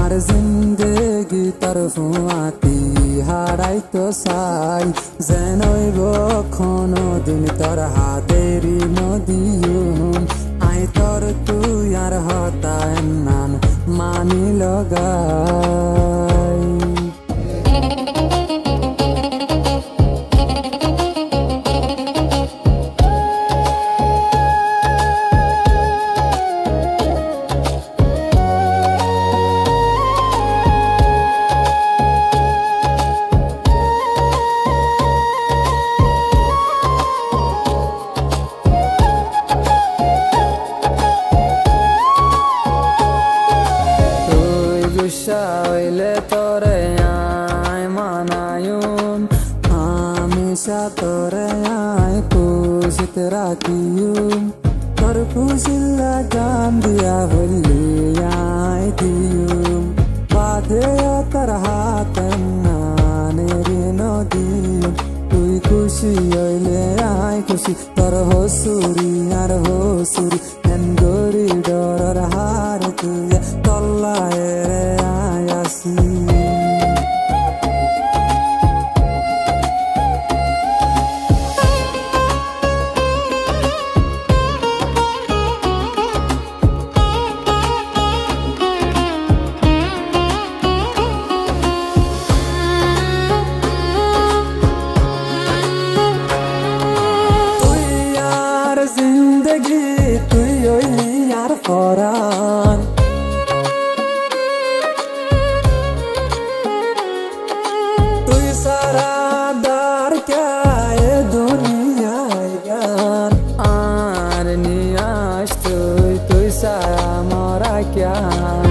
আর জিন্দেগি তরফুয়াতি হারাই তো চাই যেনইব কোনো দিন তোর হাতেরি নদীম আই তোর তুই আর হতায় নান মানি লগাই হইলে তোরে আয় মানায়ুম হামেশা তোরে আয় খুশিতে রাখিয়ুম তোর খুশিল্লা গান দিয়া বললি আয় দিয়ুম বাদে তোর হাত নানের নদীম তুই খুশি হইলে আয় খুশি তোর হসুরি আর হসুরি হেন গরি ডর হার তুই তল্লায় রে আয়াসি জিন্দগি তুই হইলি আর পরাণ তুই সারা দার কে দুনিয়ায় গান আর নিয়াস তুই সারা মরা ক্যান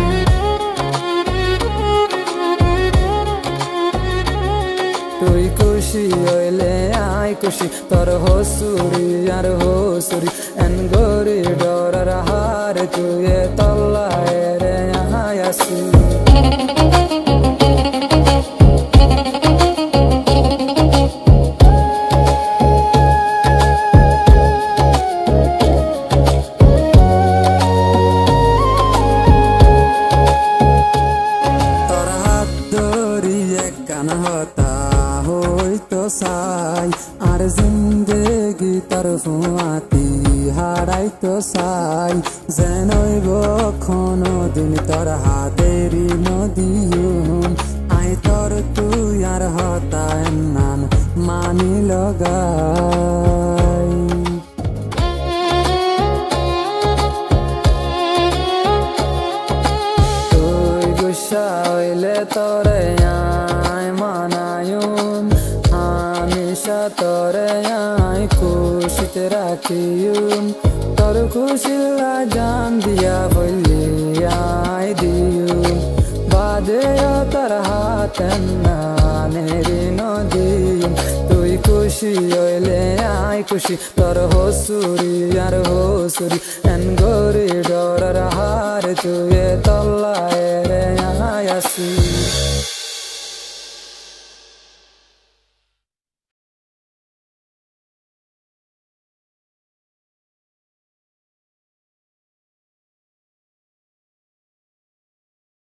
তুই খুশি হইলে আয় খুশি তোর হসুরি আর হসুরি এন গরি ডরার হার তুই তল্লায় রে আয়াসি তোর হাত ধরিয়ে কান হতা হইতো চাই আর জিন্দেগি তরফুয়াতি হারাই তো চাই যেনইব কোনো দিন তোর হাতেরি নদীম আই তোর তুই আর হতায় নান মানি লগাই তুই গুসা হইলে তোরে আয় মানায়ুম হামেশা তোরে আয় খুশিতে রাখিয়ুম তোর খুশিল্লা জান দিয়া বললি আয় দিয়ুম বাদে তোর হাত নানের নদীম তুই খুশি হইলে আয় খুশি তোর হসুরি আর হসুরি এন গরি ডরার হার তুই তল্লায় রে